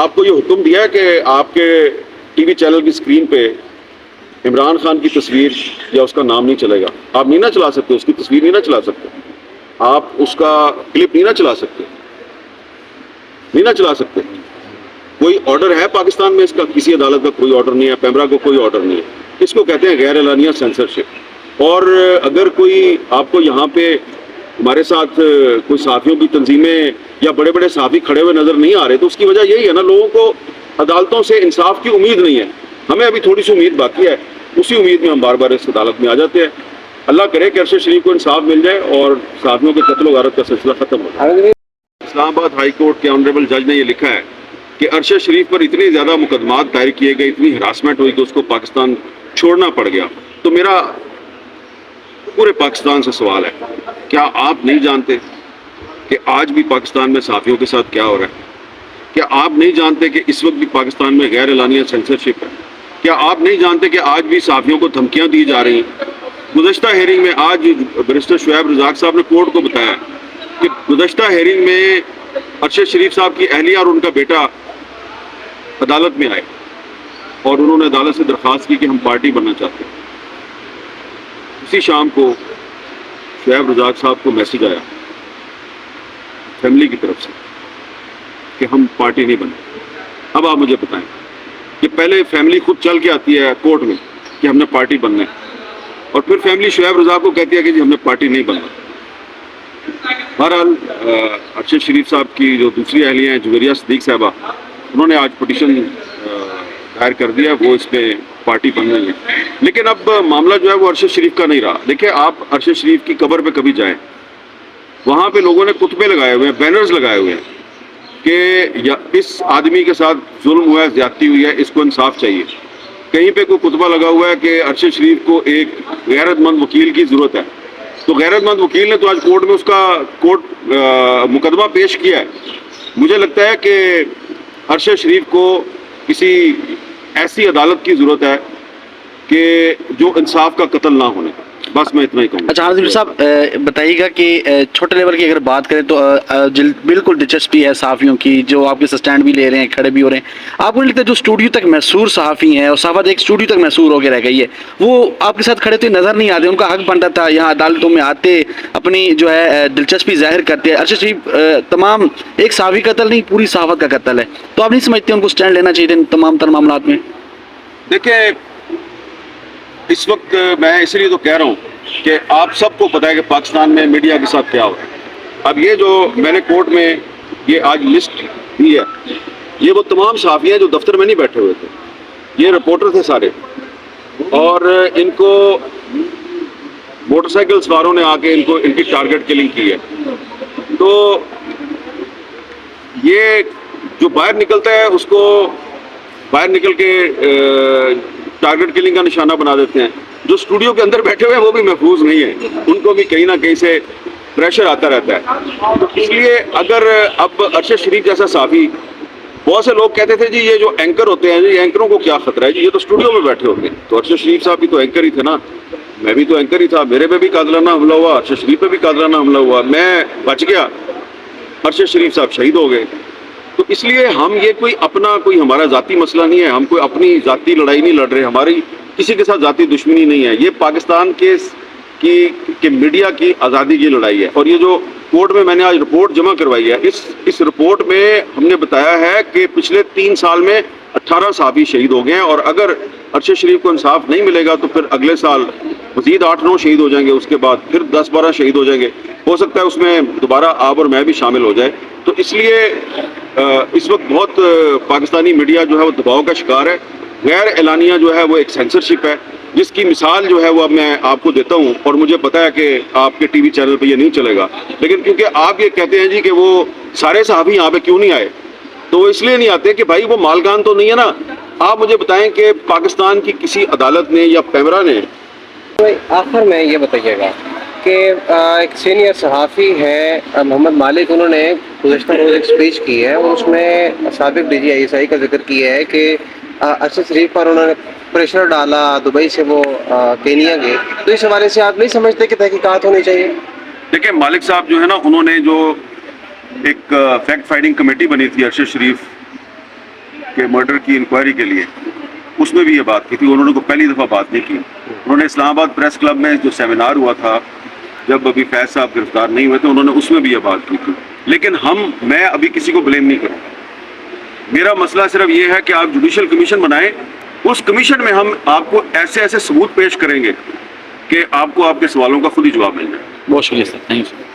آپ کو یہ حکم دیا ہے کہ آپ کے ٹی وی چینل کی اسکرین پہ عمران خان کی تصویر یا اس کا نام نہیں چلے گا. آپ نہیں نہ چلا سکتے, اس کی تصویر نہیں نہ چلا سکتے, آپ اس کا کلپ نہیں نہ چلا سکتے, نہیں نہ چلا سکتے. کوئی آرڈر ہے پاکستان میں اس کا؟ کسی عدالت کا کوئی آرڈر نہیں ہے, پیمرا کو کوئی آرڈر نہیں ہے. اس کو کہتے ہیں غیر اعلانیہ سینسرشپ. اور اگر کوئی آپ کو یہاں پہ ہمارے ساتھ کوئی صحافیوں کی تنظیمیں یا بڑے بڑے صحافی کھڑے ہوئے نظر نہیں آ رہے, تو اس کی وجہ یہی ہے نا, لوگوں کو عدالتوں سے انصاف کی امید نہیں ہے. ہمیں ابھی تھوڑی سی امید باقی ہے, اسی امید میں ہم بار بار اس عدالت میں آ جاتے ہیں. اللہ کرے کہ ارشد شریف کو انصاف مل جائے اور صحافیوں کے قتل و غارت کا سلسلہ ختم ہو جائے. اسلام آباد ہائی کورٹ کے آنریبل جج نے یہ لکھا ہے کہ ارشد شریف پر اتنی زیادہ مقدمات دائر کیے گئے, اتنی ہراسمنٹ ہوئی کہ اس کو پاکستان چھوڑنا پڑ گیا. تو میرا پورے پاکستان سے سوال ہے, کیا آپ نہیں جانتے کہ آج بھی پاکستان میں صحافیوں کے ساتھ کیا ہو رہا ہے؟ کیا آپ نہیں جانتے کہ اس وقت بھی پاکستان میں غیر اعلانیہ سینسرشپ ہے؟ کیا آپ نہیں جانتے کہ آج بھی صحافیوں کو دھمکیاں دی جا رہی ہیں؟ گزشتہ ہیئرنگ میں آج بیرسٹر شعیب رزاق صاحب نے کورٹ کو بتایا کہ گزشتہ ہیئرنگ میں ارشد شریف صاحب کی اہلیہ اور ان کا بیٹا عدالت میں آئے اور انہوں نے عدالت سے درخواست کی کہ ہم پارٹی بننا چاہتے ہیں. اسی شام کو شعیب رزاق صاحب کو میسج آیا فیملی کی طرف سے کہ ہم پارٹی نہیں بنے. اب آپ مجھے بتائیں کہ پہلے فیملی خود چل کے آتی ہے کورٹ میں کہ ہم نے پارٹی بننا ہے, اور پھر فیملی شعیب رزاق کو کہتی ہے کہ جی ہم نے پارٹی نہیں بننا. بہرحال ارشد شریف صاحب کی جو دوسری اہلیہ ہیں جویریہ صدیق صاحبہ, انہوں نے آج پٹیشن دائر کر دیا, وہ اس پہ پارٹی بن رہی ہے. لیکن اب معاملہ جو ہے وہ ارشد شریف کا نہیں رہا. دیکھیں, آپ ارشد شریف کی قبر پہ کبھی جائیں, وہاں پہ لوگوں نے کتبے لگائے ہوئے ہیں, بینرز لگائے ہوئے ہیں کہ اس آدمی کے ساتھ ظلم ہوا ہے, زیادتی ہوئی ہے, اس کو انصاف چاہیے. کہیں پہ کوئی کتبہ لگا ہوا ہے کہ ارشد شریف کو ایک غیرت مند وکیل کی ضرورت ہے. تو غیرت مند وکیل نے تو آج کورٹ میں اس کا مقدمہ پیش کیا ہے. مجھے لگتا ہے کہ ارشد شریف کو کسی ایسی عدالت کی ضرورت ہے کہ جو انصاف کا قتل نہ ہونے. بس میں اتنا ہی کہوں گا. اچھا حاضر صاحب, بتائیے گا کہ چھوٹے لیول کی اگر بات کریں تو بالکل دلچسپی ہے صحافیوں کی, جو آپ کے سٹینڈ بھی لے رہے ہیں, کھڑے بھی ہو رہے ہیں. آپ کو نہیں لگتا جو اسٹوڈیو تک محصور صحافی ہیں, اور صحافت ایک اسٹوڈیو تک محصور ہو کے رہ گئی ہے, وہ آپ کے ساتھ کھڑے تو نظر نہیں آتے؟ ان کا حق بنتا تھا یہاں عدالتوں میں آتے, اپنی جو ہے دلچسپی ظاہر کرتے. ارشد شریف تمام ایک صحافی قتل نہیں, پوری صحافت کا قتل ہے. تو آپ نہیں سمجھتے ان کو اسٹینڈ لینا چاہیے ان تمام تر معاملات میں؟ دیکھیں, اس وقت میں اس لیے تو کہہ رہا ہوں کہ آپ سب کو پتہ ہے کہ پاکستان میں میڈیا کے ساتھ کیا ہو رہا ہے. اب یہ جو میں نے کورٹ میں یہ آج لسٹ دی ہے, یہ وہ تمام صحافی ہیں جو دفتر میں نہیں بیٹھے ہوئے تھے, یہ رپورٹر تھے سارے, اور ان کو موٹر سائیکل سواروں نے آ کے ان کی ٹارگٹ کلنگ کی ہے. تو یہ جو باہر نکلتا ہے اس کو باہر نکل کے ٹارگٹ کلنگ کا نشانہ بنا دیتے ہیں. جو اسٹوڈیو کے اندر بیٹھے ہوئے ہیں وہ بھی محفوظ نہیں ہیں, ان کو بھی کہیں نہ کہیں سے پریشر آتا رہتا ہے. تو اس لیے اگر اب ارشد شریف جیسا صحافی, بہت سے لوگ کہتے تھے جی یہ جو اینکر ہوتے ہیں جی اینکروں کو کیا خطرہ ہے, جی یہ تو اسٹوڈیو میں بیٹھے ہوتے ہیں. تو ارشد شریف صاحب بھی تو اینکر ہی تھے نا, میں بھی تو اینکر ہی تھا, میرے پہ بھی قاتلانہ حملہ ہوا, ارشد شریف پہ بھی قاتلانہ حملہ ہوا, میں بچ گیا, ارشد شریف صاحب شہید ہو گئے. تو اس لیے ہم یہ کوئی ہمارا ذاتی مسئلہ نہیں ہے, ہم کوئی اپنی ذاتی لڑائی نہیں لڑ رہے, ہماری کسی کے ساتھ ذاتی دشمنی نہیں ہے. یہ پاکستان کے میڈیا کی آزادی کی لڑائی ہے. اور یہ جو کورٹ میں نے آج رپورٹ جمع کروائی ہے, اس رپورٹ میں ہم نے بتایا ہے کہ پچھلے 3 سال میں 18 صحافی شہید ہو گئے ہیں, اور اگر ارشد شریف کو انصاف نہیں ملے گا تو پھر اگلے سال مزید 8-9 شہید ہو جائیں گے, اس کے بعد پھر 10-12 شہید ہو جائیں گے. ہو سکتا ہے اس میں دوبارہ آپ اور میں بھی شامل ہو جائے. تو اس لیے اس وقت بہت پاکستانی میڈیا جو ہے وہ دباؤ کا شکار ہے. غیر اعلانیہ جو ہے وہ ایک سینسرشپ ہے, جس کی مثال جو ہے وہ اب میں آپ کو دیتا ہوں. اور مجھے پتا ہے کہ آپ کے ٹی وی چینل پہ یہ نہیں چلے گا, لیکن کیونکہ آپ یہ کہتے ہیں جی کہ وہ سارے صحافی یہاں پہ کیوں نہیں آئے, تو وہ اس لیے نہیں آتے کہ بھائی وہ مالکان تو نہیں ہے نا. آپ مجھے بتائیں کہ پاکستان کی کسی عدالت نے یا پیمرا نے. آخر میں یہ بتائیے گا کہ ایک سینئر صحافی ہے محمد مالک, انہوں نے گزشتہ روز ایک اسپیچ کی ہے, اور اس میں سابق D G I S I کا ذکر کیا ہے کہ ارشد شریف پر انہوں نے پریشر ڈالا, دبئی سے وہ کینیا گئے. تو اس حوالے سے آپ نہیں سمجھتے کہ تحقیقات ہونی چاہیے؟ دیکھیں, مالک صاحب جو ہے نا, انہوں نے جو ایک فیکٹ فائنڈنگ کمیٹی بنی تھی ارشد شریف کے مرڈر کی انکوائری کے لیے، اس میں بھی یہ بات کی تھی. انہوں نے کو پہلی دفعہ بات نہیں کی. انہوں نے اسلام آباد پریس کلب میں جو سیمینار ہوا تھا جب ابھی فیض صاحب گرفتار نہیں ہوئے تھے، انہوں نے اس میں بھی یہ بات کی تھی. لیکن میں ابھی کسی کو بلیم نہیں کروں. میرا مسئلہ صرف یہ ہے کہ آپ جوڈیشل کمیشن بنائیں، اس کمیشن میں ہم آپ کو ایسے ایسے ثبوت پیش کریں گے کہ آپ کو آپ کے سوالوں کا خود ہی جواب مل جائے. بہت شکریہ سر، تھینک یو.